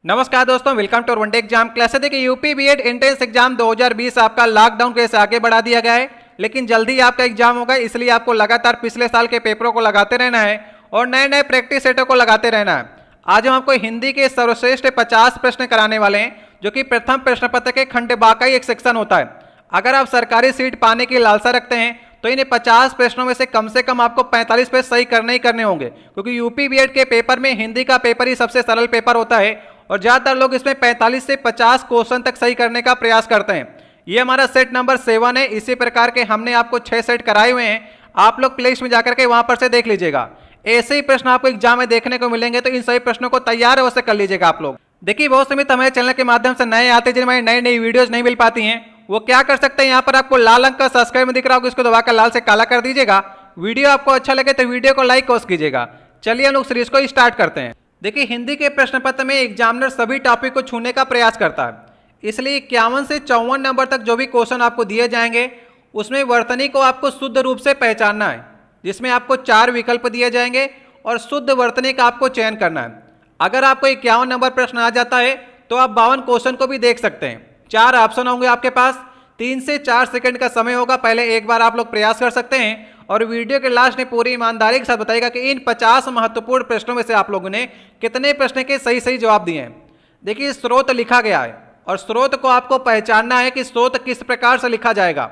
नमस्कार दोस्तों, welcome to one day exam class. देखिए यूपी बीएड एंट्रेंस एग्जाम 2020 आपका लॉकडाउन के से आगे बढ़ा दिया गया है, लेकिन जल्दी आपका एग्जाम होगा, इसलिए आपको लगातार पिछले साल के पेपरों को लगाते रहना है और नए नए प्रैक्टिस सेटों को लगाते रहना है। आज हम आपको हिंदी के सर्वश्रेष्ठ 50 प्रश्न कराने वाले हैं, जो कि प्रथम प्रश्न पत्र के खंड बा का ही एक सेक्शन होता है। अगर आप सरकारी सीट पाने की लालसा रखते हैं तो इन 50 प्रश्नों में से कम आपको 45 पे सही करने ही करने होंगे, क्योंकि यूपी बीएड के पेपर में हिंदी का पेपर ही सबसे सरल पेपर होता है और ज्यादातर लोग इसमें 45 से 50 क्वेश्चन तक सही करने का प्रयास करते हैं। ये हमारा सेट नंबर 7 है। इसी प्रकार के हमने आपको 6 सेट कराए हुए हैं, आप लोग प्ले लिस्ट में जाकर के वहां पर से देख लीजिएगा। ऐसे ही प्रश्न आपको एग्जाम में देखने को मिलेंगे, तो इन सभी प्रश्नों को तैयार अवश्य कर लीजिएगा आप लोग। देखिए बहुत समय हमारे चैनल के माध्यम से नए आते हैं, जिनमें नई नई वीडियोज नहीं मिल पाती हैं, वो क्या कर सकते हैं, यहाँ पर आपको लाल अंक का सब्सक्राइब में दिख रहा होगा, इसको दबाकर लाल से काला कर दीजिएगा। वीडियो आपको अच्छा लगे तो वीडियो को लाइक अवश्य कीजिएगा। चलिए हम लोग सीरीज को स्टार्ट करते हैं। देखिए हिंदी के प्रश्न पत्र में एग्जामिनर सभी टॉपिक को छूने का प्रयास करता है, इसलिए 51 से 54 नंबर तक जो भी क्वेश्चन आपको दिए जाएंगे उसमें वर्तनी को आपको शुद्ध रूप से पहचानना है, जिसमें आपको 4 विकल्प दिए जाएंगे और शुद्ध वर्तनी का आपको चयन करना है। अगर आपको 51 नंबर प्रश्न आ जाता है तो आप 52 क्वेश्चन को भी देख सकते हैं। 4 ऑप्शन होंगे आपके पास, 3 से 4 सेकंड का समय होगा। पहले एक बार आप लोग प्रयास कर सकते हैं और वीडियो के लास्ट में पूरी ईमानदारी के साथ बताइएगा कि इन 50 महत्वपूर्ण प्रश्नों में से आप लोगों ने कितने प्रश्न के सही जवाब दिए हैं। देखिए स्रोत लिखा गया है और स्रोत को आपको पहचानना है कि स्रोत किस प्रकार से लिखा जाएगा।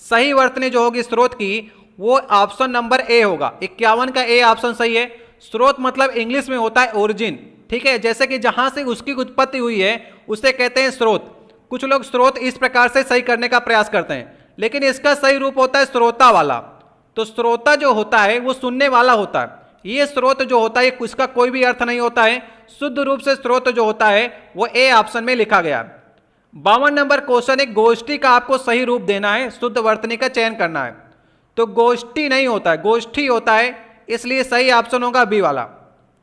सही वर्तनी जो होगी स्रोत की वो ऑप्शन नंबर ए होगा। 51 का ए ऑप्शन सही है। स्रोत मतलब इंग्लिश में होता है ओरिजिन, ठीक है, जैसे कि जहां से उसकी उत्पत्ति हुई है उसे कहते हैं स्रोत। कुछ लोग स्रोत इस प्रकार से सही करने का प्रयास करते हैं, लेकिन इसका सही रूप होता है स्रोता वाला। तो स्रोता जो होता है वो सुनने वाला होता है। ये स्रोत जो होता है इसका कोई भी अर्थ नहीं होता है। शुद्ध रूप से स्रोत जो होता है वो ए ऑप्शन में लिखा गया। 52 नंबर क्वेश्चन है, गोष्ठी का आपको सही रूप देना है, शुद्ध वर्तनी का चयन करना है। तो गोष्ठी नहीं होता है, गोष्ठी होता है, इसलिए सही ऑप्शन होगा बी वाला,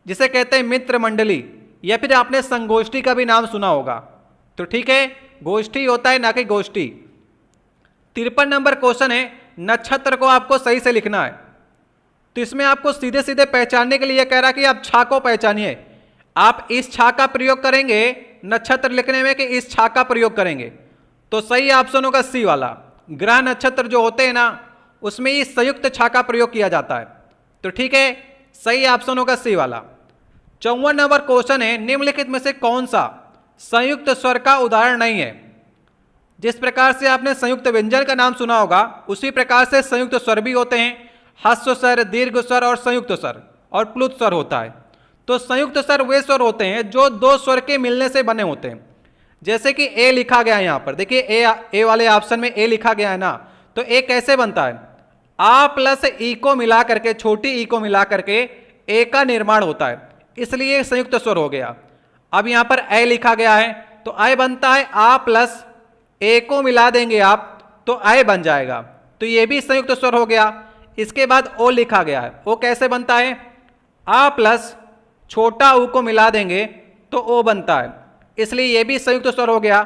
जिसे कहते हैं मित्र मंडली, या फिर आपने संगोष्ठी का भी नाम सुना होगा। तो ठीक है, गोष्ठी होता है ना कि गोष्ठी। 53 नंबर क्वेश्चन है, नक्षत्र को आपको सही से लिखना है। तो इसमें आपको सीधे सीधे पहचानने के लिए कह रहा है कि आप छा को पहचानिए। आप इस छा का प्रयोग करेंगे नक्षत्र लिखने में कि इस छा का प्रयोग करेंगे, तो सही ऑप्शन होगा सी वाला। ग्रह नक्षत्र जो होते हैं ना उसमें इस संयुक्त छा का प्रयोग किया जाता है। तो ठीक है, सही ऑप्शन होगा सी वाला। 54 नंबर क्वेश्चन है, निम्नलिखित में से कौन सा संयुक्त स्वर का उदाहरण नहीं है। जिस प्रकार से आपने संयुक्त व्यंजन का नाम सुना होगा उसी प्रकार से संयुक्त स्वर भी होते हैं। ह्रस्व स्वर, दीर्घ स्वर और संयुक्त स्वर और प्लुत स्वर होता है। तो संयुक्त स्वर वे स्वर होते हैं जो 2 स्वर के मिलने से बने होते हैं। जैसे कि ए लिखा गया है यहाँ पर, देखिए ए वाले ऑप्शन में ए लिखा गया है ना, तो ए कैसे बनता है, आ प्लस ई को मिला करके, छोटी ई को मिला करके ए का निर्माण होता है, इसलिए संयुक्त स्वर हो गया। अब यहाँ पर ए लिखा गया है तो ए बनता है आ प्लस ए को मिला देंगे आप तो ए बन जाएगा, तो ये भी संयुक्त स्वर हो गया। इसके बाद ओ लिखा गया है, ओ कैसे बनता है, आ प्लस छोटा ऊ को मिला देंगे तो ओ बनता है, इसलिए ये भी संयुक्त स्वर हो गया।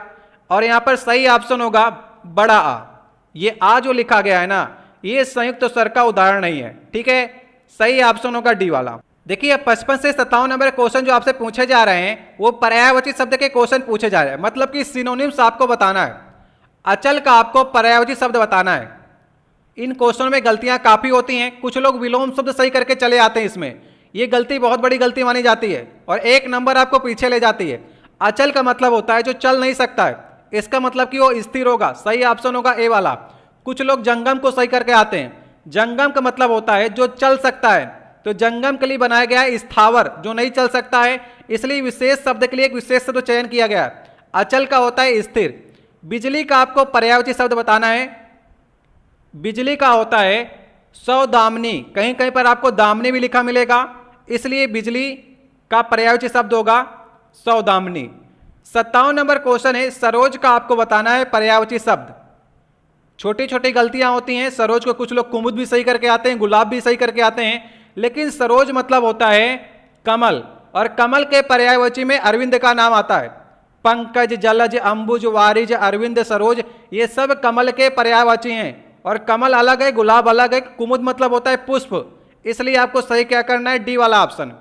और यहाँ पर सही ऑप्शन होगा बड़ा आ। ये आ जो लिखा गया है ना ये संयुक्त स्वर का उदाहरण नहीं है, ठीक है, सही ऑप्शन होगा डी वाला। देखिए 55 से 57 नंबर क्वेश्चन जो आपसे पूछे जा रहे हैं वो पर्यायवाची शब्द के क्वेश्चन पूछे जा रहे हैं, मतलब कि सिनोनिम्स आपको बताना है। अचल का आपको पर्यायवाची शब्द बताना है। इन क्वेश्चनों में गलतियां काफी होती हैं, कुछ लोग विलोम शब्द सही करके चले आते हैं, इसमें ये गलती बहुत बड़ी गलती मानी जाती है और 1 नंबर आपको पीछे ले जाती है। अचल का मतलब होता है जो चल नहीं सकता है, इसका मतलब कि वो स्थिर होगा, सही ऑप्शन होगा ए वाला। कुछ लोग जंगम को सही करके आते हैं, जंगम का मतलब होता है जो चल सकता है, तो जंगम के लिए बनाया गया है स्थावर जो नहीं चल सकता है, इसलिए विशेष शब्द के लिए एक विशेष शब्द चयन किया गया है। अचल का होता है स्थिर। बिजली का आपको पर्यायवाची शब्द बताना है। बिजली का होता है सौदामिनी, कहीं कहीं पर आपको दामिनी भी लिखा मिलेगा, इसलिए बिजली का पर्यायवाची शब्द होगा सौदामिनी। 57 नंबर क्वेश्चन है, सरोज का आपको बताना है पर्यायवाची शब्द। छोटी छोटी गलतियां होती हैं, सरोज को कुछ लोग कुमुद भी सही करके आते हैं, गुलाब भी सही करके आते हैं, लेकिन सरोज मतलब होता है कमल, और कमल के पर्यायवाची में अरविंद का नाम आता है। पंकज, जलज, अंबुज, वारिज, अरविंद, सरोज ये सब कमल के पर्यायवाची हैं, और कमल अलग है, गुलाब अलग है। कुमुद मतलब होता है पुष्प, इसलिए आपको सही क्या करना है, डी वाला ऑप्शन।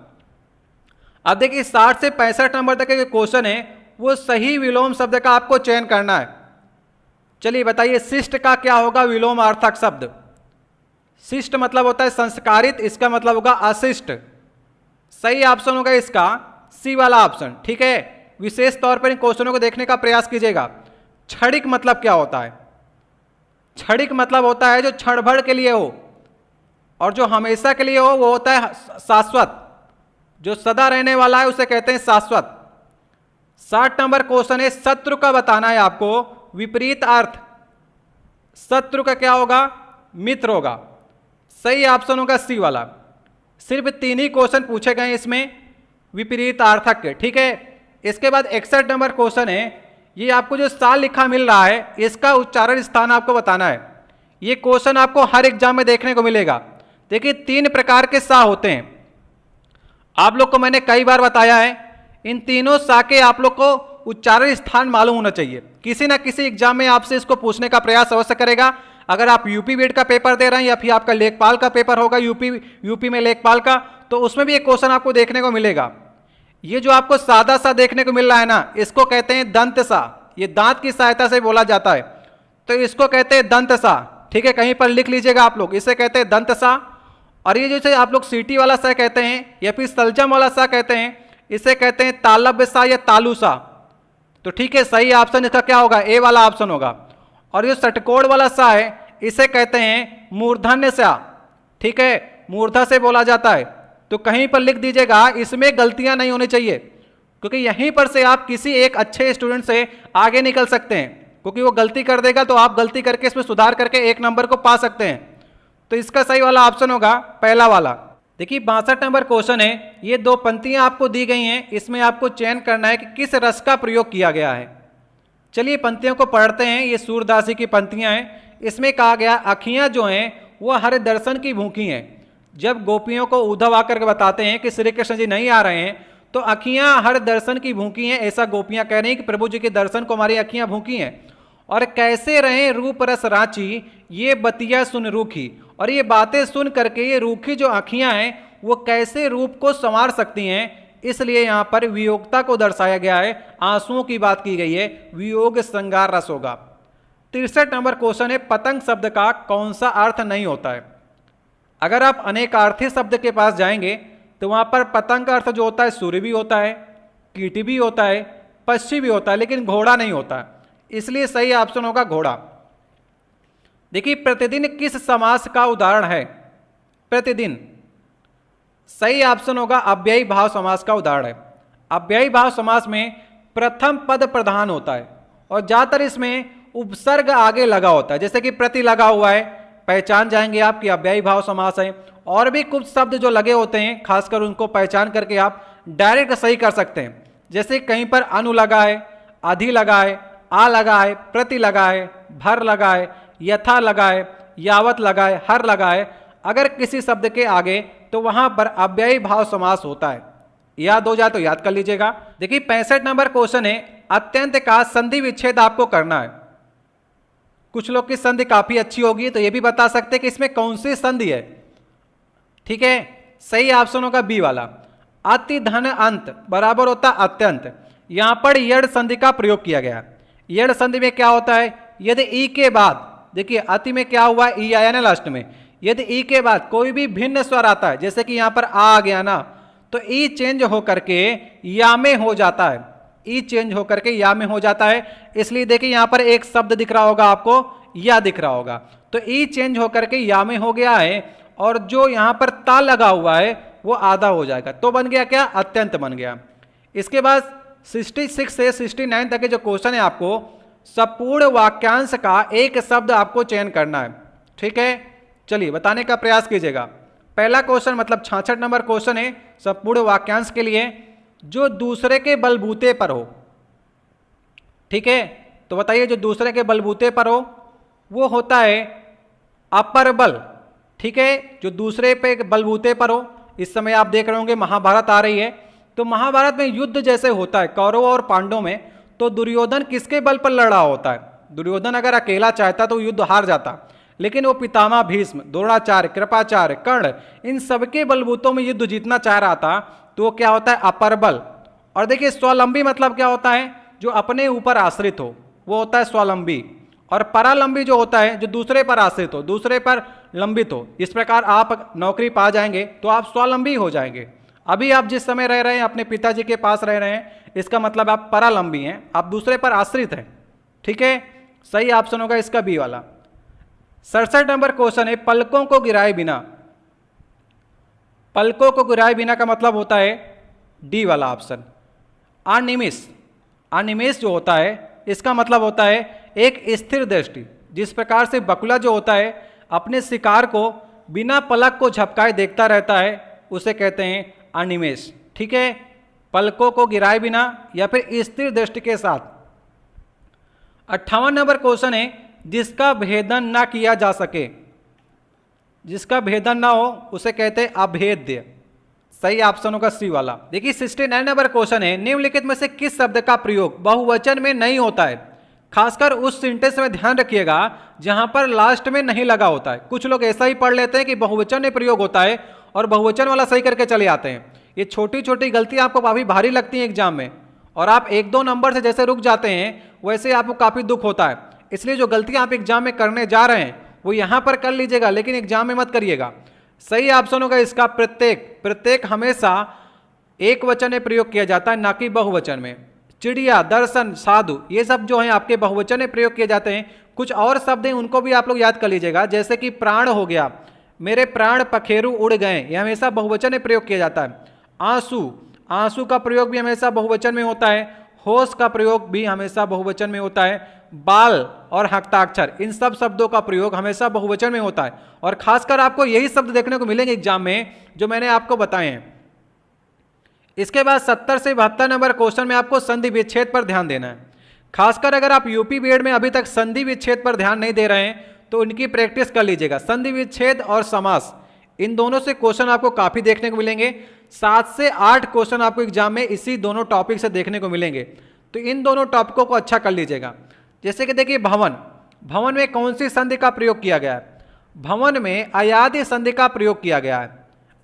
अब देखिए 60 से 65 नंबर तक के क्वेश्चन है वो सही विलोम शब्द का आपको चयन करना है। चलिए बताइए शिष्ट का क्या होगा विलोमार्थक शब्द? शिष्ट मतलब होता है संस्कारित, इसका मतलब होगा अशिष्ट। सही ऑप्शन होगा इसका सी वाला ऑप्शन। ठीक है, विशेष तौर पर इन क्वेश्चनों को देखने का प्रयास कीजिएगा। क्षणिक मतलब क्या होता है? क्षणिक मतलब होता है जो क्षण भर के लिए हो, और जो हमेशा के लिए हो वो होता है शाश्वत। जो सदा रहने वाला है उसे कहते हैं शाश्वत। 60 नंबर क्वेश्चन है शत्रु का बताना है आपको विपरीत अर्थ। शत्रु का क्या होगा? मित्र होगा। सही ऑप्शन होगा सी वाला। सिर्फ 3 ही क्वेश्चन पूछे गए इसमें विपरीत अर्थक के। ठीक है, इसके बाद 61 नंबर क्वेश्चन है, ये आपको जो साल लिखा मिल रहा है इसका उच्चारण स्थान आपको बताना है। ये क्वेश्चन आपको हर एग्जाम में देखने को मिलेगा। देखिए 3 प्रकार के सा होते हैं, आप लोग को मैंने कई बार बताया है। इन तीनों सा के आप लोग को उच्चारण स्थान मालूम होना चाहिए। किसी ना किसी एग्जाम में आपसे इसको पूछने का प्रयास अवश्य करेगा। अगर आप यूपी बीएड का पेपर दे रहे हैं या फिर आपका लेखपाल का पेपर होगा यूपी में लेखपाल का, तो उसमें भी एक क्वेश्चन आपको देखने को मिलेगा। ये जो आपको सादा सा देखने को मिल रहा है ना, इसको कहते हैं दंत सा। ये दांत की सहायता से बोला जाता है, तो इसको कहते हैं दंत सा। ठीक है, कहीं पर लिख लीजिएगा आप लोग, इसे कहते हैं दंत सा। और ये जैसे आप लोग सीटी वाला सा कहते हैं या फिर सलजम वाला सा कहते हैं, इसे कहते हैं तालब्य सा या तालु सा। तो ठीक है, सही ऑप्शन इसका क्या होगा? ए वाला ऑप्शन होगा। और ये षटकोण वाला सा है इसे कहते हैं मूर्धन्य सा। ठीक है, मूर्धा से बोला जाता है। तो कहीं पर लिख दीजिएगा, इसमें गलतियां नहीं होनी चाहिए, क्योंकि यहीं पर से आप किसी एक अच्छे स्टूडेंट से आगे निकल सकते हैं। क्योंकि वो गलती कर देगा तो आप गलती करके इसमें सुधार करके 1 नंबर को पा सकते हैं। तो इसका सही वाला ऑप्शन होगा पहला वाला। देखिए 62 नंबर क्वेश्चन है, ये 2 पंक्तियां आपको दी गई हैं, इसमें आपको चयन करना है कि किस रस का प्रयोग किया गया है। चलिए पंक्तियों को पढ़ते हैं। ये सूरदासी की पंक्तियां हैं। इसमें कहा गया अखियां जो हैं वो हर दर्शन की भूखी हैं। जब गोपियों को उद्धव आकर के बताते हैं कि श्री कृष्ण जी नहीं आ रहे हैं, तो अखियां हर दर्शन की भूखी हैं, ऐसा गोपियां कह रही हैं कि प्रभु जी के दर्शन को हमारी अखियां भूखी हैं। और कैसे रहें रूप रस रांची, ये बतिया सुन रूखी। और ये बातें सुन करके ये रूखी जो आँखियाँ हैं वो कैसे रूप को संवार सकती हैं, इसलिए यहाँ पर वियोगता को दर्शाया गया है, आंसुओं की बात की गई है, वियोग श्रृंगार रस होगा। 63 नंबर क्वेश्चन है पतंग शब्द का कौन सा अर्थ नहीं होता है? अगर आप अनेकार्थी शब्द के पास जाएंगे तो वहाँ पर पतंग का अर्थ जो होता है सूर्य भी होता है, कीटी भी होता है, पक्षी भी होता है, लेकिन घोड़ा नहीं होता है। इसलिए सही ऑप्शन होगा घोड़ा। देखिए प्रतिदिन किस समास का उदाहरण है? प्रतिदिन सही ऑप्शन होगा अव्ययी भाव समास का उदाहरण है। अव्ययी भाव समास में प्रथम पद प्रधान होता है और ज्यादातर इसमें उपसर्ग आगे लगा होता है, जैसे कि प्रति लगा हुआ है, पहचान जाएंगे आप कि अव्ययी भाव समास है। और भी कुछ शब्द जो लगे होते हैं खासकर उनको पहचान करके आप डायरेक्ट सही कर सकते हैं। जैसे कहीं पर अनु लगा है, अधि लगा है, आ लगा है, प्रति लगा है, भर लगा है, यथा लगा है, यावत लगा है, हर लगा है। अगर किसी शब्द के आगे तो वहां पर अव्ययी भाव समास होता है। याद हो जाए तो याद कर लीजिएगा। देखिए 65 नंबर क्वेश्चन है अत्यंत का संधि विच्छेद आपको करना है। कुछ लोग की संधि काफी अच्छी होगी तो ये भी बता सकते हैं कि इसमें कौन सी संधि है। ठीक है, सही ऑप्शन होगा बी वाला। अति धन अंत बराबर होता अत्यंत। यहां पर यड़ संधि का प्रयोग किया गया। यड़ संधि में क्या होता है? यदि ई के बाद, देखिए अति में क्या हुआ, ई आया ना लास्ट में, यदि ई के बाद कोई भी भिन्न स्वर आता है, जैसे कि यहां पर आ गया ना, तो ई चेंज होकर के या में हो जाता है। ई चेंज होकर के या में हो जाता है। इसलिए देखिए यहां पर एक शब्द दिख रहा होगा आपको, या दिख रहा होगा, तो ई चेंज होकर के या में हो गया है और जो यहां पर ता लगा हुआ है वो आधा हो जाएगा, तो बन गया क्या, अत्यंत बन गया। इसके बाद 66 से 69 तक के जो क्वेश्चन है आपको संपूर्ण वाक्यांश का एक शब्द आपको चयन करना है। ठीक है, चलिए बताने का प्रयास कीजिएगा। पहला क्वेश्चन मतलब 66 नंबर क्वेश्चन है संपूर्ण वाक्यांश के लिए, जो दूसरे के बलबूते पर हो। ठीक है, तो बताइए जो दूसरे के बलबूते पर हो वो होता है अपर बल। ठीक है, जो दूसरे पे बलबूते पर हो। इस समय आप देख रहे होंगे महाभारत आ रही है, तो महाभारत में युद्ध जैसे होता है कौरव और पांडव में, तो दुर्योधन किसके बल पर लड़ रहा होता है? दुर्योधन अगर अकेला चाहता तो युद्ध हार जाता, लेकिन वो पितामह भीष्म, द्रोणाचार्य, कृपाचार्य, कर्ण, इन सबके बलबूतों में युद्ध जीतना चाह रहा था। तो वो क्या होता है, अपरबल। और देखिए स्वावलंबी मतलब क्या होता है, जो अपने ऊपर आश्रित हो, वो होता है स्वावलंबी। और परालंबी जो होता है, जो दूसरे पर आश्रित हो, दूसरे पर लंबित हो। इस प्रकार आप नौकरी पा जाएंगे तो आप स्वावलंबी हो जाएंगे। अभी आप जिस समय रह रहे हैं अपने पिताजी के पास रह रहे हैं, इसका मतलब आप परालंबी हैं, आप दूसरे पर आश्रित हैं। ठीक है, सही ऑप्शन होगा इसका बी वाला। 67 नंबर क्वेश्चन है, पलकों को गिराए बिना। पलकों को गिराए बिना का मतलब होता है डी वाला ऑप्शन, अनिमिष। अनिमिष जो होता है इसका मतलब होता है एक स्थिर दृष्टि। जिस प्रकार से बकुला जो होता है अपने शिकार को बिना पलक को झपकाए देखता रहता है, उसे कहते हैं अनिमेष। ठीक है, पलकों को गिराए बिना या फिर स्थिर दृष्टि के साथ। 58 नंबर क्वेश्चन है, जिसका भेदन ना किया जा सके। जिसका भेदन ना हो उसे कहते हैं अभेद्य। सही ऑप्शन होगा सी वाला। देखिए 69 नंबर क्वेश्चन है, निम्नलिखित में से किस शब्द का प्रयोग बहुवचन में नहीं होता है। खासकर उस सेंटेंस में ध्यान रखिएगा जहां पर लास्ट में नहीं लगा होता है। कुछ लोग ऐसा ही पढ़ लेते हैं कि बहुवचन में प्रयोग होता है और बहुवचन वाला सही करके चले आते हैं। ये छोटी छोटी गलतियां आपको काफी भारी लगती हैं एग्जाम में, और आप 1-2 नंबर से जैसे रुक जाते हैं वैसे आपको काफी दुख होता है। इसलिए जो गलतियां आप एग्जाम में करने जा रहे हैं वो यहां पर कर लीजिएगा, लेकिन एग्जाम में मत करिएगा। सही ऑप्शन होगा इसका प्रत्येक। प्रत्येक हमेशा एक वचन में प्रयोग किया जाता है, ना कि बहुवचन में। चिड़िया, दर्शन, साधु, ये सब जो है आपके बहुवचन में प्रयोग किए जाते हैं। कुछ और शब्द हैं उनको भी आप लोग याद कर लीजिएगा, जैसे कि प्राण हो गया, मेरे प्राण पखेरु उड़ गए, ये हमेशा बहुवचन में प्रयोग किया जाता है। आंसू, आंसू का प्रयोग भी हमेशा बहुवचन में होता है। होश का प्रयोग भी हमेशा बहुवचन में होता है। बाल और हस्ताक्षर, इन सब शब्दों का प्रयोग हमेशा बहुवचन में होता है। और खासकर आपको यही शब्द देखने को मिलेंगे एग्जाम में जो मैंने आपको बताए हैं। इसके बाद 70 से 72 नंबर क्वेश्चन में आपको संधि विच्छेद पर ध्यान देना है। खासकर अगर आप यूपी बीएड में अभी तक संधि विच्छेद पर ध्यान नहीं दे रहे हैं तो इनकी प्रैक्टिस कर लीजिएगा। संधि विच्छेद और समास, इन दोनों से क्वेश्चन आपको काफी देखने को मिलेंगे। 7 से 8 क्वेश्चन आपको एग्जाम में इसी दोनों टॉपिक से देखने को मिलेंगे, तो इन दोनों टॉपिकों को अच्छा कर लीजिएगा। जैसे कि देखिए भवन, भवन में कौन सी संधि का प्रयोग किया गया है। भवन में अयादि संधि का प्रयोग किया गया है।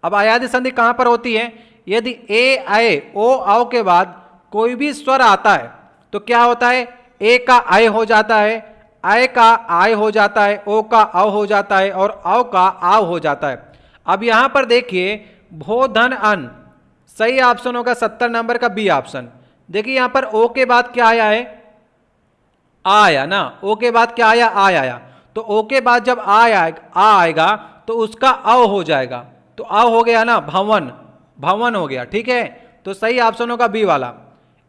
अब अयादि संधि कहां पर होती है, यदि ए आए ओ आओ के बाद कोई भी स्वर आता है तो क्या होता है, ए का आय हो जाता है, आय का आय हो जाता है, ओ का औ हो जाता है और औ का आव हो जाता है। अब यहां पर देखिए भो धन अन, सही ऑप्शन होगा 70 नंबर का बी ऑप्शन। देखिए यहां पर ओ के बाद क्या आया है, आ आया ना, ओ के बाद क्या आया, आ आया। तो ओ के बाद जब आ आएगा तो उसका अव हो जाएगा, तो अव हो गया ना भवन, भवन हो गया। ठीक है, तो सही ऑप्शन होगा बी वाला।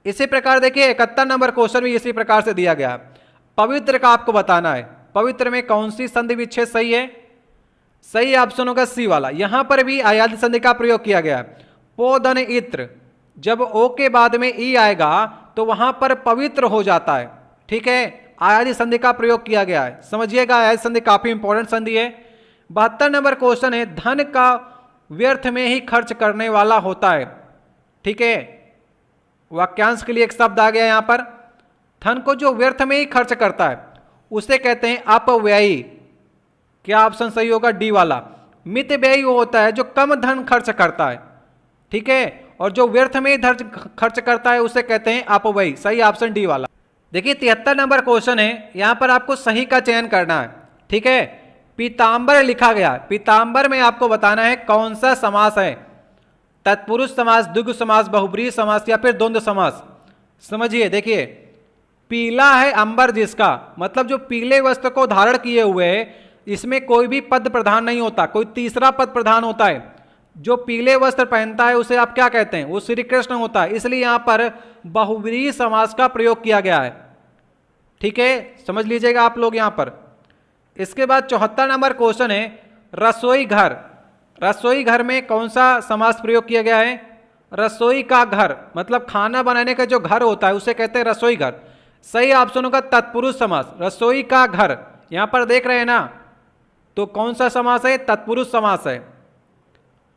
इसी प्रकार देखिए 71 नंबर क्वेश्चन भी इसी प्रकार से दिया गया। पवित्र का आपको बताना है, पवित्र में कौन सी संधि विच्छेद सही है। सही ऑप्शन होगा सी वाला। यहां पर भी अयादि संधि का प्रयोग किया गया है। पोधन इत्र, जब ओ के बाद में ई आएगा तो वहां पर पवित्र हो जाता है। ठीक है, अयादि संधि का प्रयोग किया गया है, समझिएगा। अयादि संधि काफी इंपॉर्टेंट संधि है। 72 नंबर क्वेश्चन है, धन का व्यर्थ में ही खर्च करने वाला होता है। ठीक है, वाक्यांश के लिए एक शब्द आ गया यहां पर, धन को जो व्यर्थ में ही खर्च करता है उसे कहते हैं अपव्ययी। क्या ऑप्शन सही होगा, डी वाला। मितव्ययी वो होता है जो कम धन खर्च करता है। ठीक है, और जो व्यर्थ में ही धन खर्च करता है उसे कहते हैं अपव्ययी। सही ऑप्शन डी वाला। देखिए 73 नंबर क्वेश्चन है, यहां पर आपको सही का चयन करना है। ठीक है, पीतांबर लिखा गया, पीतांबर में आपको बताना है कौन सा समास है, तत्पुरुष समास, द्विगु समास, बहुब्रीहि समास या फिर द्वंद्व समास। समझिए, देखिए पीला है अंबर जिसका, मतलब जो पीले वस्त्र को धारण किए हुए है, इसमें कोई भी पद प्रधान नहीं होता, कोई तीसरा पद प्रधान होता है। जो पीले वस्त्र पहनता है उसे आप क्या कहते हैं, वो श्री कृष्ण होता है। इसलिए यहां पर बहुब्रीहि समास का प्रयोग किया गया है। ठीक है, समझ लीजिएगा आप लोग यहां पर। इसके बाद 74 नंबर क्वेश्चन है, रसोई घर। रसोई घर में कौन सा समास प्रयोग किया गया है, रसोई का घर, मतलब खाना बनाने का जो घर होता है उसे कहते हैं रसोई घर। सही ऑप्शन होगा तत्पुरुष समास, रसोई का घर। यहां पर देख रहे हैं ना, तो कौन सा समास है, तत्पुरुष समास है।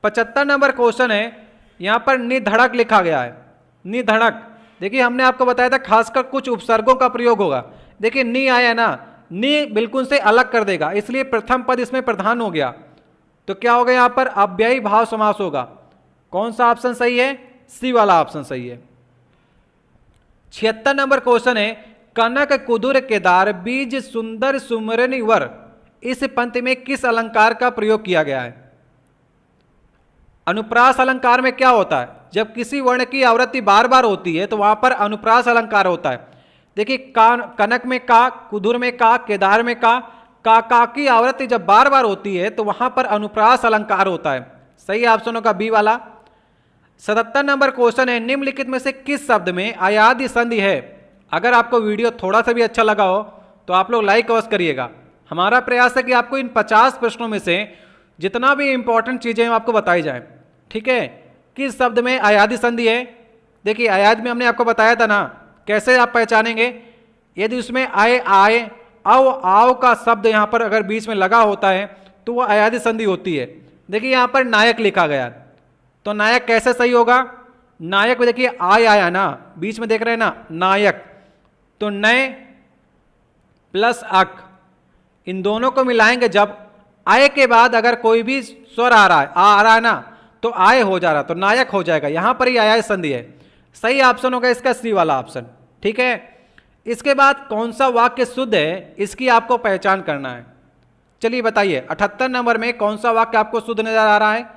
75 नंबर क्वेश्चन है, यहां पर निधड़क लिखा गया है। निधड़क, देखिए हमने आपको बताया था खासकर कुछ उपसर्गों का प्रयोग होगा। देखिए नी आया ना, नी बिल्कुल से अलग कर देगा, इसलिए प्रथम पद इसमें प्रधान हो गया। तो क्या होगा, यहां पर अव्ययी भाव समास होगा। कौन सा ऑप्शन सही है? सी वाला ऑप्शन सही है। 76 नंबर क्वेश्चन है, कनक कुदुर केदार बीज सुंदर सुमरनि वर, इस पंक्ति में किस अलंकार का प्रयोग किया गया है? अनुप्रास अलंकार में क्या होता है? जब किसी वर्ण की आवृत्ति बार बार होती है तो वहां पर अनुप्रास अलंकार होता है। देखिए कनक में का, कुदुर में का, केदार में का की आवृत्ति जब बार बार होती है तो वहां पर अनुप्रास अलंकार होता है। सही ऑप्शन होगा बी वाला। 77 नंबर क्वेश्चन है, निम्नलिखित में से किस शब्द में अयादि संधि है? अगर आपको वीडियो थोड़ा सा भी अच्छा लगा हो तो आप लोग लाइक अवश्य करिएगा। हमारा प्रयास है कि आपको इन 50 प्रश्नों में से जितना भी इंपॉर्टेंट चीजें हैं आपको बताई जाए। ठीक है, किस शब्द में अयादि संधि है? देखिए अयाद में हमने आपको बताया था ना, कैसे आप पहचानेंगे? यदि उसमें आए आए आओ आओ का शब्द यहां पर अगर बीच में लगा होता है तो वह अयादि संधि होती है। देखिए यहां पर नायक लिखा गया, तो नायक कैसे सही होगा? नायक में देखिए आया ना, बीच में देख रहे हैं ना नायक, तो नय प्लस अक, इन दोनों को मिलाएंगे जब आय के बाद अगर कोई भी स्वर आ रहा है ना, तो आय हो जा रहा, तो नायक हो जाएगा। यहां पर ही आया संधि है। सही ऑप्शन होगा इसका सी वाला ऑप्शन। ठीक है, इसके बाद कौन सा वाक्य शुद्ध है, इसकी आपको पहचान करना है। चलिए बताइए 78 नंबर में कौन सा वाक्य आपको शुद्ध नजर आ रहा है?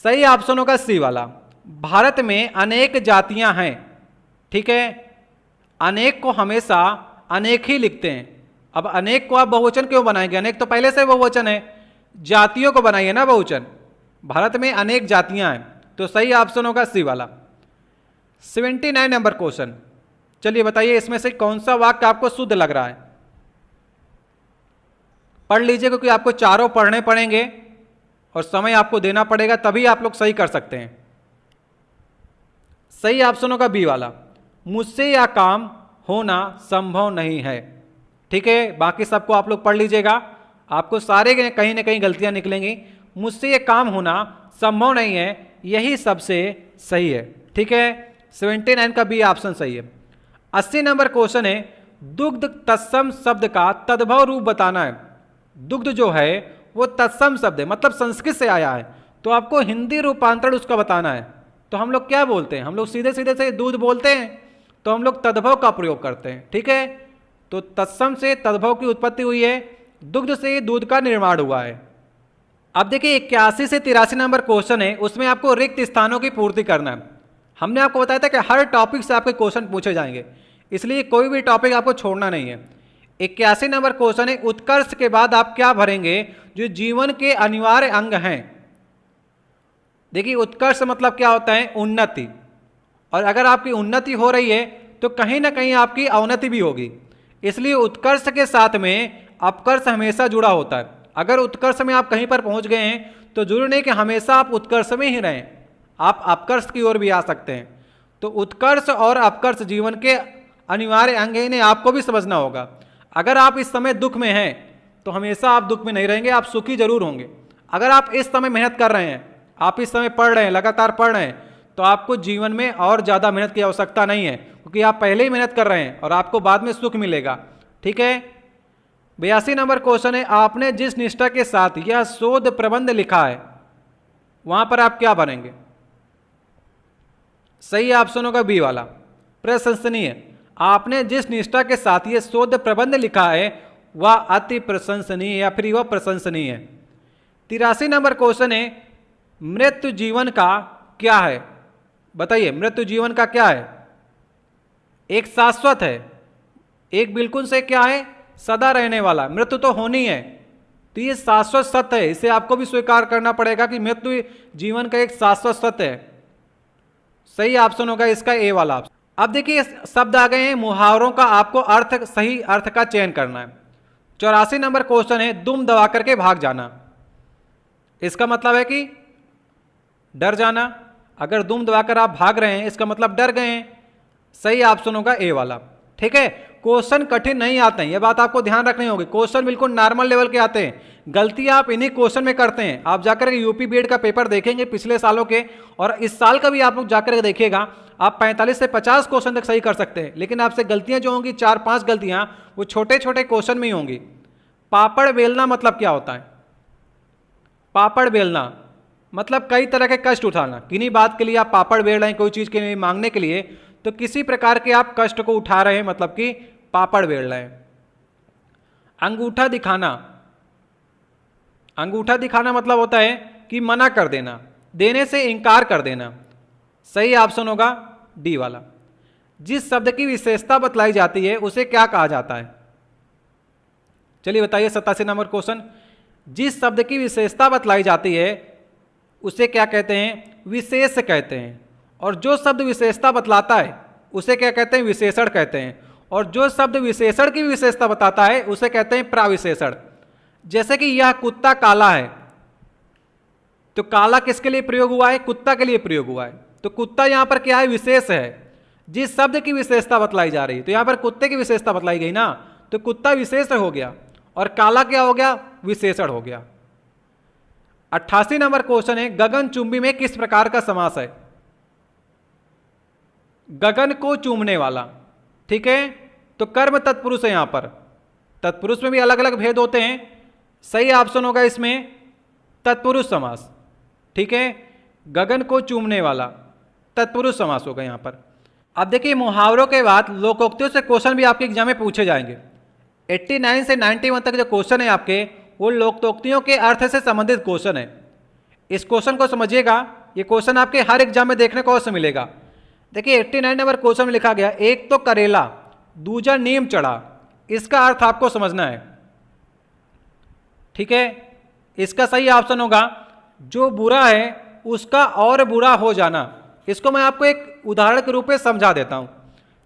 सही ऑप्शन होगा सी वाला। भारत में अनेक जातियां हैं। ठीक है, अनेक को हमेशा अनेक ही लिखते हैं। अब अनेक को आप बहुवचन क्यों बनाएंगे? अनेक तो पहले से बहुवचन है, जातियों को बनाइए ना बहुवचन। भारत में अनेक जातियां हैं, तो सही ऑप्शन होगा सी वाला। 79 नंबर क्वेश्चन, चलिए बताइए इसमें से कौन सा वाक्य आपको शुद्ध लग रहा है? पढ़ लीजिए क्योंकि आपको चारों पढ़ने पड़ेंगे और समय आपको देना पड़ेगा, तभी आप लोग सही कर सकते हैं। सही ऑप्शन होगा बी वाला, मुझसे यह काम होना संभव नहीं है। ठीक है, बाकी सबको आप लोग पढ़ लीजिएगा, आपको सारे कहीं ना कहीं गलतियां निकलेंगी। मुझसे यह काम होना संभव नहीं है, यही सबसे सही है। ठीक है, 79 का बी ऑप्शन सही है। 80 नंबर क्वेश्चन है, दुग्ध तत्सम शब्द का तद्भव रूप बताना है। दुग्ध जो है वो तत्सम शब्द है, मतलब संस्कृत से आया है, तो आपको हिंदी रूपांतरण उसका बताना है। तो हम लोग क्या बोलते हैं? हम लोग सीधे सीधे से दूध बोलते हैं, तो हम लोग तद्भव का प्रयोग करते हैं। ठीक है, तो तत्सम से तद्भव की उत्पत्ति हुई है, दुग्ध से दूध का निर्माण हुआ है। अब देखिए 81 से 83 नंबर क्वेश्चन है, उसमें आपको रिक्त स्थानों की पूर्ति करना है। हमने आपको बताया था कि हर टॉपिक से आपके क्वेश्चन पूछे जाएंगे, इसलिए कोई भी टॉपिक आपको छोड़ना नहीं है। 81 नंबर क्वेश्चन है, उत्कर्ष के बाद आप क्या भरेंगे जो जीवन के अनिवार्य अंग हैं? देखिए उत्कर्ष मतलब क्या होता है? उन्नति, और अगर आपकी उन्नति हो रही है तो कहीं ना कहीं आपकी अवनति भी होगी, इसलिए उत्कर्ष के साथ में अपकर्ष हमेशा जुड़ा होता है। अगर उत्कर्ष में आप कहीं पर पहुंच गए हैं तो जरूर नहीं कि हमेशा आप उत्कर्ष में ही रहें, आप अपकर्ष की ओर भी आ सकते हैं। तो उत्कर्ष और अपकर्ष जीवन के अनिवार्य अंग हैं, इन्हें आपको भी समझना होगा। अगर आप इस समय दुख में हैं तो हमेशा आप दुख में नहीं रहेंगे, आप सुखी जरूर होंगे। अगर आप इस समय मेहनत कर रहे हैं, आप इस समय पढ़ रहे हैं, लगातार पढ़ रहे हैं, तो आपको जीवन में और ज़्यादा मेहनत की आवश्यकता नहीं है, क्योंकि आप पहले ही मेहनत कर रहे हैं और आपको बाद में सुख मिलेगा। ठीक है, 82 नंबर क्वेश्चन है, आपने जिस निष्ठा के साथ यह शोध प्रबंध लिखा है वहां पर आप क्या भरेंगे? सही ऑप्शन होगा बी वाला, प्रशंसनीय। आपने जिस निष्ठा के साथ यह शोध प्रबंध लिखा है वह अति प्रशंसनीय या फिर वह प्रशंसनीय है। 83 नंबर क्वेश्चन है, मृत्यु जीवन का क्या है? बताइए मृत्यु जीवन का क्या है? एक शाश्वत है, एक बिल्कुल से क्या है? सदा रहने वाला। मृत्यु तो होनी है, तो ये शाश्वत सत्य है, इसे आपको भी स्वीकार करना पड़ेगा कि मृत्यु जीवन का एक शाश्वत सत्य है। सही ऑप्शन होगा इसका ए वाला ऑप्शन। अब देखिए शब्द आ गए हैं मुहावरों का, आपको अर्थ, सही अर्थ का चयन करना है। 84 नंबर क्वेश्चन है, दुम दबा करके भाग जाना। इसका मतलब है कि डर जाना। अगर दुम दबाकर आप भाग रहे हैं इसका मतलब डर गए हैं। सही ऑप्शन होगा ए वाला। ठीक है, क्वेश्चन कठिन नहीं आते हैं, यह बात आपको ध्यान रखनी होगी। क्वेश्चन बिल्कुल नॉर्मल लेवल के आते हैं, गलतियां आप इन्हीं क्वेश्चन में करते हैं। आप जाकर यूपी बीएड का पेपर देखेंगे पिछले सालों के, और इस साल का भी आप लोग जाकर देखिएगा, आप 45 से 50 क्वेश्चन तक सही कर सकते हैं, लेकिन आपसे गलतियां जो होंगी 4-5 गलतियां वो छोटे छोटे क्वेश्चन में ही होंगी। पापड़ बेलना मतलब क्या होता है? पापड़ बेलना मतलब कई तरह के कष्ट उठाना, किन्हीं बात के लिए आप पापड़ बेल रहे हैं, कोई चीज़ के लिए मांगने के लिए, तो किसी प्रकार के आप कष्ट को उठा रहे हैं, मतलब कि पापड़ बेल रहे हैं। अंगूठा दिखाना, अंगूठा दिखाना मतलब होता है कि मना कर देना, देने से इनकार कर देना। सही ऑप्शन होगा डी वाला। जिस शब्द की विशेषता बतलाई जाती है उसे क्या कहा जाता है? चलिए बताइए 87 नंबर क्वेश्चन। जिस शब्द की विशेषता बतलाई जाती है उसे क्या कहते हैं? विशेष कहते हैं। और जो शब्द विशेषता बतलाता है उसे क्या कहते हैं? विशेषण कहते हैं। और जो शब्द विशेषण की विशेषता बताता है उसे कहते हैं प्राविशेषण। जैसे कि यह कुत्ता काला है, तो काला किसके लिए प्रयोग हुआ है? कुत्ता के लिए प्रयोग हुआ है। तो कुत्ता यहां पर क्या है? विशेष है। जिस शब्द की विशेषता बतलाई जा रही है, तो यहां पर कुत्ते की विशेषता बतलाई गई ना, तो कुत्ता विशेष हो गया और काला क्या हो गया? विशेषण हो गया। 88 नंबर क्वेश्चन है, गगनचुंबी में किस प्रकार का समास है? गगन को चूमने वाला, ठीक है, तो कर्म तत्पुरुष है। यहां पर तत्पुरुष में भी अलग अलग भेद होते हैं। सही ऑप्शन होगा इसमें तत्पुरुष समास, ठीक है। गगन को चूमने वाला तत्पुरुष समास होगा यहां पर। अब देखिए मुहावरों के बाद लोकोक्तियों से क्वेश्चन भी आपके एग्जाम में पूछे जाएंगे। 89 से 91 तक जो क्वेश्चन है आपके, वो लोकोक्तियों के अर्थ से संबंधित क्वेश्चन है। इस क्वेश्चन को समझिएगा, ये क्वेश्चन आपके हर एग्जाम में देखने को अवश्य मिलेगा। देखिए 89 नंबर क्वेश्चन में लिखा गया, एक तो करेला दूजा नीम चढ़ा, इसका अर्थ आपको समझना है, ठीक है। इसका सही ऑप्शन होगा जो बुरा है उसका और बुरा हो जाना। इसको मैं आपको एक उदाहरण के रूप में समझा देता हूं।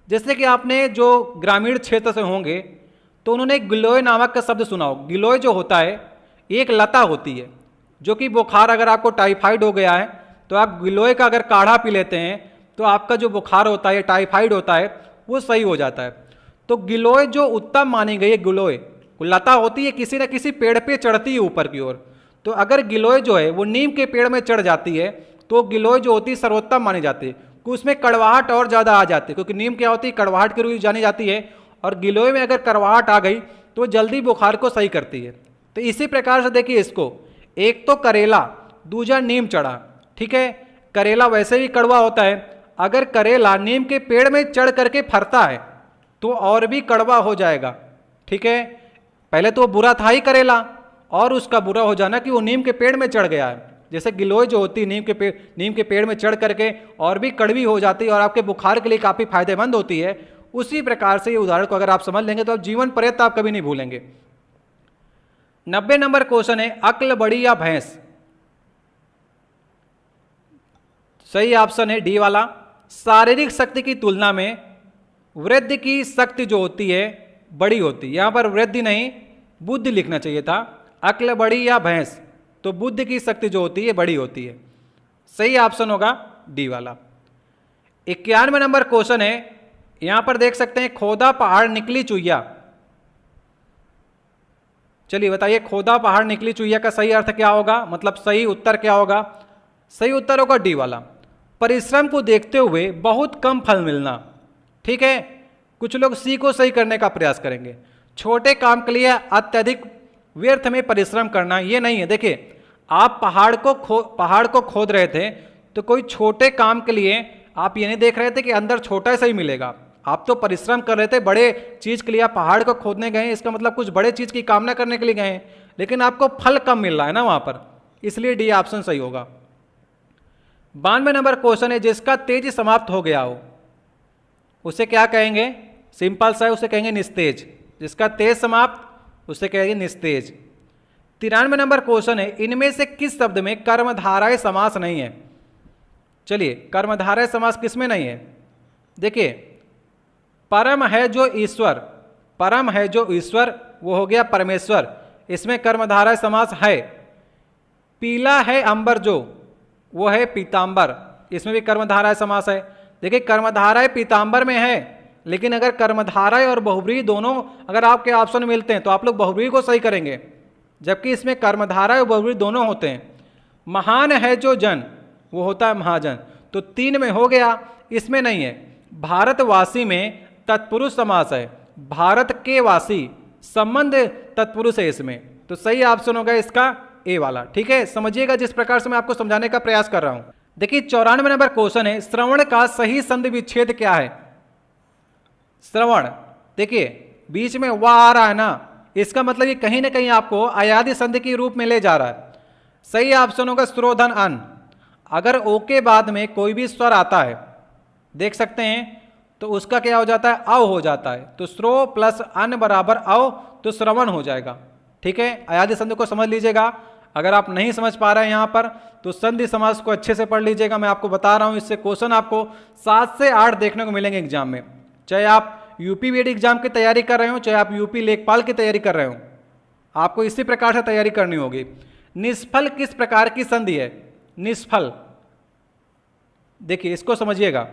जैसे कि आपने जो ग्रामीण क्षेत्र से होंगे तो उन्होंने गिलोय नामक का शब्द सुना हो। गिलोय जो होता है एक लता होती है, जो कि बुखार, अगर आपको टाइफाइड हो गया है तो आप गिलोय का अगर काढ़ा पी लेते हैं तो आपका जो बुखार होता है, टाइफाइड होता है, वो सही हो जाता है। तो गिलोय जो उत्तम मानी गई है, गिलोय लता होती है, किसी न किसी पेड़ पे चढ़ती है ऊपर की ओर। तो अगर गिलोय जो है वो नीम के पेड़ में चढ़ जाती है तो गिलोय जो होती है सर्वोत्तम मानी जाती है, क्योंकि उसमें कड़वाहट और ज़्यादा आ जाती है, क्योंकि नीम क्या होती है? कड़वाहट के रूप में जानी जाती है, और गिलोय में अगर कड़वाहट आ गई तो जल्दी बुखार को सही करती है। तो इसी प्रकार से देखिए इसको, एक तो करेला दूजा नीम चढ़ा, ठीक है। करेला वैसे भी कड़वा होता है, अगर करेला नीम के पेड़ में चढ़ करके फरता है तो और भी कड़वा हो जाएगा, ठीक है। पहले तो बुरा था ही करेला, और उसका बुरा हो जाना कि वो नीम के पेड़ में चढ़ गया है। जैसे गिलोय जो होती है नीम के पेड़ में चढ़ करके और भी कड़वी हो जाती है और आपके बुखार के लिए काफ़ी फायदेमंद होती है। उसी प्रकार से ये उदाहरण को अगर आप समझ लेंगे तो आप जीवन पर्यंत आप कभी नहीं भूलेंगे। 90 नंबर क्वेश्चन है, अक्ल बड़ी या भैंस? सही ऑप्शन है डी वाला। शारीरिक शक्ति की तुलना में वृद्धि की शक्ति जो होती है बड़ी होती है। यहां पर वृद्धि नहीं, बुद्धि लिखना चाहिए था। अक्ल बड़ी या भैंस, तो बुद्धि की शक्ति जो होती है बड़ी होती है। सही ऑप्शन होगा डी वाला। 91 नंबर क्वेश्चन है, यहां पर देख सकते हैं, खोदा पहाड़ निकली चुईया। चलिए बताइए खोदा पहाड़ निकली चुईया का सही अर्थ क्या होगा, मतलब सही उत्तर क्या होगा? सही उत्तर होगा डी वाला। परिश्रम को देखते हुए बहुत कम फल मिलना, ठीक है। कुछ लोग सी को सही करने का प्रयास करेंगे। छोटे काम के लिए अत्यधिक व्यर्थ में परिश्रम करना, ये नहीं है। देखिए आप पहाड़ को खोद रहे थे तो कोई छोटे काम के लिए आप ये नहीं देख रहे थे कि अंदर छोटा सा ही मिलेगा। आप तो परिश्रम कर रहे थे, बड़े चीज के लिए आप पहाड़ को खोदने गए, इसका मतलब कुछ बड़े चीज की कामना करने के लिए गए, लेकिन आपको फल कम मिल रहा है ना वहां पर, इसलिए डी ऑप्शन सही होगा। 92 नंबर क्वेश्चन है, जिसका तेज समाप्त हो गया हो उसे क्या कहेंगे? सिंपल सा है, उसे कहेंगे निस्तेज। जिसका तेज समाप्त उसे कहेंगे निस्तेज। 93 नंबर क्वेश्चन है, इनमें से किस शब्द में कर्मधारय समास नहीं है? चलिए कर्मधारय समास किसमें नहीं है? देखिए परम है जो ईश्वर, परम है जो ईश्वर वो हो गया परमेश्वर, इसमें कर्मधारय समास है। पीला है अंबर जो, वो है पीतांबर, इसमें भी कर्मधारय समास है। देखिए कर्मधारय पीतांबर में है, लेकिन अगर कर्मधारय और बहुब्रीहि दोनों अगर आपके ऑप्शन मिलते हैं तो आप लोग बहुब्रीहि को सही करेंगे, जबकि इसमें कर्मधारय और बहुब्रीहि दोनों होते हैं। महान है जो जन, वो होता है महाजन, तो 3 में हो गया, इसमें नहीं है। भारतवासी में तत्पुरुष समास है, भारत के वासी संबंध तत्पुरुष है इसमें, तो सही ऑप्शन होगा इसका ए वाला। ठीक है, समझिएगा जिस प्रकार से मैं आपको समझाने का प्रयास कर रहा हूं। देखिए 94 नंबर क्वेश्चन है, श्रवण का सही संधि विच्छेद क्या है? श्रवण, देखिए बीच में वाह आ रहा है ना, इसका मतलब ये कहीं ना कहीं आपको अयादि संधि के रूप में ले जा रहा है। सही ऑप्शन होगा स्त्रोधन अन। अगर ओ के बाद में कोई भी स्वर आता है, देख सकते हैं, तो उसका क्या हो जाता है? अव हो जाता है। तो स्रो प्लस अन बराबर अव, तो श्रवण हो जाएगा। ठीक है, अयादि संधि को समझ लीजिएगा। अगर आप नहीं समझ पा रहे हैं यहां पर, तो संधि समास को अच्छे से पढ़ लीजिएगा। मैं आपको बता रहा हूं, इससे क्वेश्चन आपको 7 से 8 देखने को मिलेंगे एग्जाम में। चाहे आप यूपी बीएड एग्जाम की तैयारी कर रहे हो, चाहे आप यूपी लेखपाल की तैयारी कर रहे हो, आपको इसी प्रकार से तैयारी करनी होगी। निष्फल किस प्रकार की संधि है? निष्फल, देखिए इसको समझिएगा।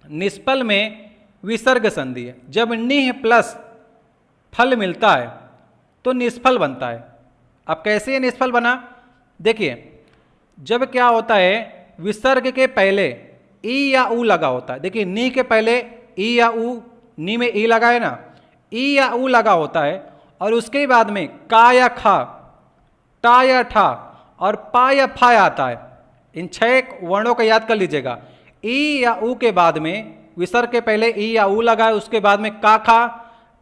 निष्फल में विसर्ग संधि है। जब निह प्लस फल मिलता है तो निष्फल बनता है। अब कैसे ये निष्फल बना? देखिए जब क्या होता है, विसर्ग के पहले ई या ऊ लगा होता है। देखिए नी के पहले ई या ऊ, नी में ई लगा है ना, ई या ऊ लगा होता है, और उसके बाद में का या खा, टा या ठा और पा या फा आता है। इन 6 वर्णों को याद कर लीजिएगा। ई या ऊ के बाद में, विसर्ग के पहले ई या ऊ लगा है, उसके बाद में का खा,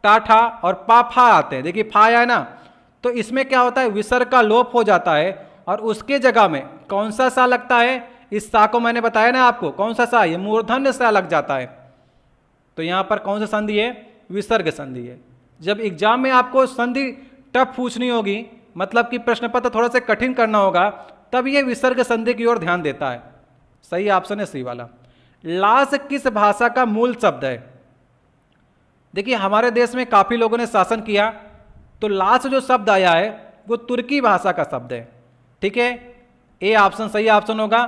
टा ठा और पा फा आते हैं। देखिए फा है ना, तो इसमें क्या होता है, विसर्ग का लोप हो जाता है और उसके जगह में कौन सा सा लगता है? इस सा को मैंने बताया ना आपको, कौन सा सा? ये मूर्धन्य सा लग जाता है। तो यहां पर कौन सा संधि है? विसर्ग संधि है। जब एग्जाम में आपको संधि टफ पूछनी होगी, मतलब कि प्रश्न पत्र थोड़ा सा कठिन करना होगा, तब यह विसर्ग संधि की ओर ध्यान देता है। सही ऑप्शन है सी वाला। लास किस भाषा का मूल शब्द है? देखिए हमारे देश में काफी लोगों ने शासन किया, तो लास जो शब्द आया है वो तुर्की भाषा का शब्द है। ठीक है, ए ऑप्शन सही ऑप्शन होगा।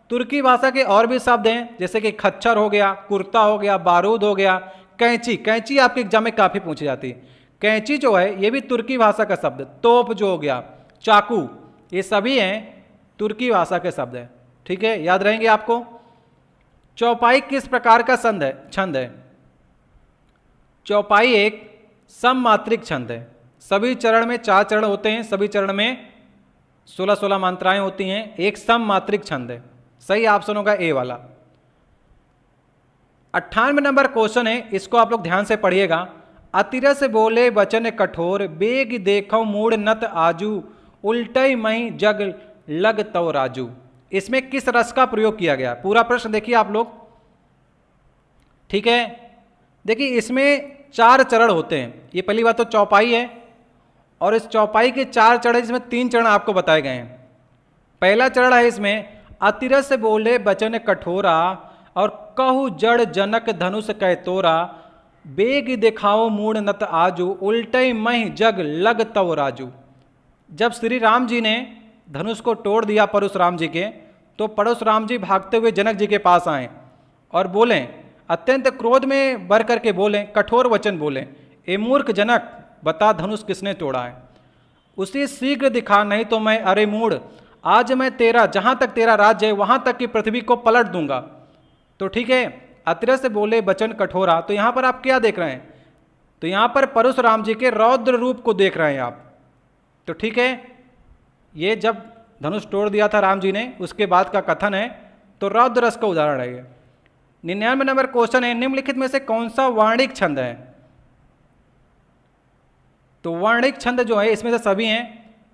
तुर्की भाषा के और भी शब्द हैं, जैसे कि खच्चर हो गया, कुर्ता हो गया, बारूद हो गया, कैंची। कैंची आपके एग्जाम में काफी पूछी जाती है। कैंची जो है ये भी तुर्की भाषा का शब्द। तोप जो हो गया, चाकू, ये सभी हैं तुर्की भाषा के शब्द हैं। ठीक है, याद रहेंगे आपको। चौपाई किस प्रकार का छंद है? चौपाई एक सममात्रिक छंद है। सभी चरण में 4 चरण होते हैं, सभी चरण में 16-16 मात्राएं होती हैं। एक सममात्रिक छंद है। सही ऑप्शन होगा ए वाला। 98 नंबर क्वेश्चन है, इसको आप लोग ध्यान से पढ़िएगा। अतिरस बोले वचन कठोर, बेग देखो मूड नत आजू, उल्टई मई जग लग तो राजू। इसमें किस रस का प्रयोग किया गया? पूरा प्रश्न देखिए आप लोग। ठीक है, देखिए इसमें 4 चरण होते हैं। ये पहली बात तो चौपाई है, और इस चौपाई के 4 चरण है, जिसमें 3 चरण आपको बताए गए हैं। पहला चरण है इसमें अतिरस बोले बचन कठोरा, और कहु जड़ जनक धनुष कै तोरा, बेग दिखाओ मूड नत आजू, उल्टे मही जग लग तव राजू। जब श्री राम जी ने धनुष को तोड़ दिया परशुराम जी के, तो परशुराम जी भागते हुए जनक जी के पास आए और बोले, अत्यंत क्रोध में भर करके बोले, कठोर वचन बोले, ए मूर्ख जनक, बता धनुष किसने तोड़ा है? उसी शीघ्र दिखा, नहीं तो मैं अरे मूढ़, आज मैं तेरा, जहां तक तेरा राज्य है वहां तक की पृथ्वी को पलट दूंगा। तो ठीक है, अतिरस बोले वचन कठोरा। तो यहां पर आप क्या देख रहे हैं? तो यहां पर परशुराम जी के रौद्र रूप को देख रहे हैं आप। तो ठीक है, ये जब धनुष तोड़ दिया था राम जी ने, उसके बाद का कथन है, तो रौद्र रस का उदाहरण है ये। 99 नंबर क्वेश्चन है, निम्नलिखित में से कौन सा वर्णिक छंद है? तो वर्णिक छंद जो है इसमें से सभी हैं,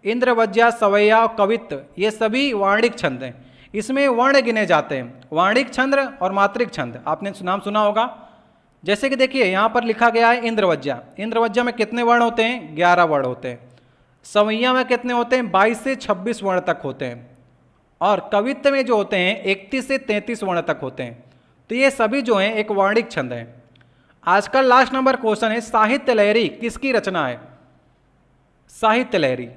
इंद्रवज्या, सवैया, कवित्त, ये सभी वर्णिक छंद हैं। इसमें वर्ण गिने जाते हैं, वर्णिक छंद और मात्रिक छंद। आपने नाम सुना होगा। जैसे कि देखिए यहां पर लिखा गया है इंद्रवज्या। इंद्रवज्या में कितने वर्ण होते हैं? 11 वर्ण होते हैं। सवैया में कितने होते हैं? 22 से 26 वर्ण तक होते हैं। और कवित्त में जो होते हैं 31 से 33 वर्ण तक होते हैं। तो ये सभी जो हैं एक वर्णिक छंद है। आज का लास्ट नंबर क्वेश्चन है, साहित्य लहरी किसकी रचना है? साहित्य लहरी,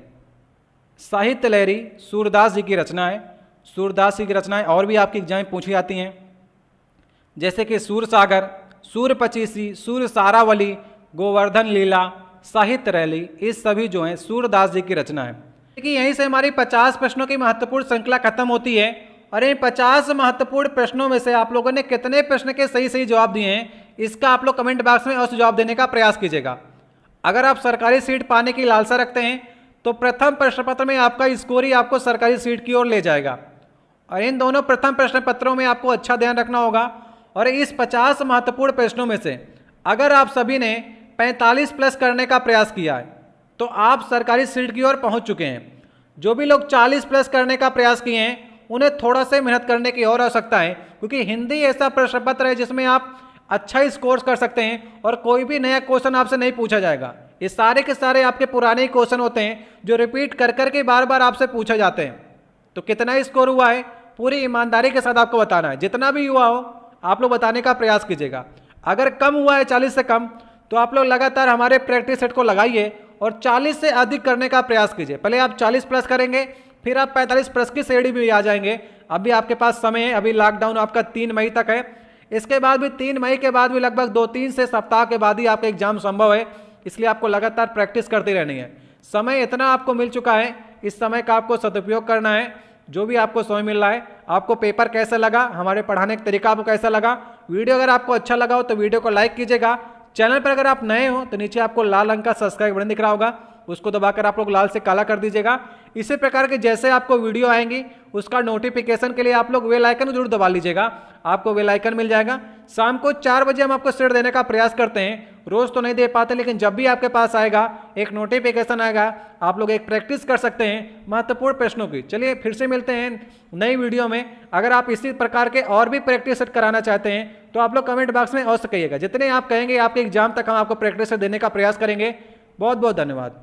साहित्य लहरी सूरदास जी की रचना है। सूरदास जी की रचनाएं और भी आपकी एग्जाम में पूछी जाती हैं, जैसे कि सूर सागर, सूर पचीसी, सूर सारावली, गोवर्धन लीला, साहित्य रैली, इस सभी जो हैं सूरदास जी की रचना है। देखिए यहीं से हमारी 50 प्रश्नों की महत्वपूर्ण श्रृंखला खत्म होती है। और इन 50 महत्वपूर्ण प्रश्नों में से आप लोगों ने कितने प्रश्न के सही सही जवाब दिए हैं, इसका आप लोग कमेंट बॉक्स में अवश्य जवाब देने का प्रयास कीजिएगा। अगर आप सरकारी सीट पाने की लालसा रखते हैं तो प्रथम प्रश्न पत्र में आपका स्कोर ही आपको सरकारी सीट की ओर ले जाएगा। और इन दोनों प्रथम प्रश्न पत्रों में आपको अच्छा ध्यान रखना होगा। और इस 50 महत्वपूर्ण प्रश्नों में से अगर आप सभी ने 45 प्लस करने का प्रयास किया है तो आप सरकारी सीट की ओर पहुंच चुके हैं। जो भी लोग 40 प्लस करने का प्रयास किए हैं उन्हें थोड़ा सा मेहनत करने की और आवश्यकता है, क्योंकि हिंदी ऐसा प्रश्न पत्र है जिसमें आप अच्छा स्कोर कर सकते हैं और कोई भी नया क्वेश्चन आपसे नहीं पूछा जाएगा। ये सारे के सारे आपके पुराने ही क्वेश्चन होते हैं जो रिपीट कर करके बार बार आपसे पूछे जाते हैं। तो कितना स्कोर हुआ है पूरी ईमानदारी के साथ आपको बताना है। जितना भी हुआ हो आप लोग बताने का प्रयास कीजिएगा। अगर कम हुआ है 40 से कम तो आप लोग लगातार हमारे प्रैक्टिस सेट को लगाइए और 40 से अधिक करने का प्रयास कीजिए। पहले आप 40 प्लस करेंगे, फिर आप 45 प्लस की सीढ़ी भी आ जाएंगे। अभी आपके पास समय है, अभी लॉकडाउन आपका 3 मई तक है। इसके बाद भी 3 मई के बाद भी लगभग 2-3 से सप्ताह के बाद ही आपका एग्जाम संभव है, इसलिए आपको लगातार प्रैक्टिस करती रहनी है। समय इतना आपको मिल चुका है, इस समय का आपको सदुपयोग करना है। जो भी आपको समय मिल रहा है, आपको पेपर कैसा लगा, हमारे पढ़ाने का तरीका आपको कैसा लगा, वीडियो अगर आपको अच्छा लगा हो तो वीडियो को लाइक कीजिएगा। चैनल पर अगर आप नए हो तो नीचे आपको लाल रंग का सब्सक्राइब बटन दिख रहा होगा, उसको दबाकर आप लोग लाल से काला कर दीजिएगा। इसी प्रकार के जैसे आपको वीडियो आएंगी उसका नोटिफिकेशन के लिए आप लोग बेल आइकन जरूर दबा लीजिएगा, आपको बेल आइकन मिल जाएगा। शाम को 4 बजे हम आपको सीट देने का प्रयास करते हैं, रोज तो नहीं दे पाते, लेकिन जब भी आपके पास आएगा एक नोटिफिकेशन आएगा, आप लोग एक प्रैक्टिस कर सकते हैं महत्वपूर्ण प्रश्नों की। चलिए फिर से मिलते हैं नई वीडियो में। अगर आप इसी प्रकार के और भी प्रैक्टिस सेट कराना चाहते हैं तो आप लोग कमेंट बॉक्स में अवश्य कहिएगा। जितने आप कहेंगे आपके एग्जाम तक हम आपको प्रैक्टिस सेट देने का प्रयास करेंगे। बहुत बहुत धन्यवाद।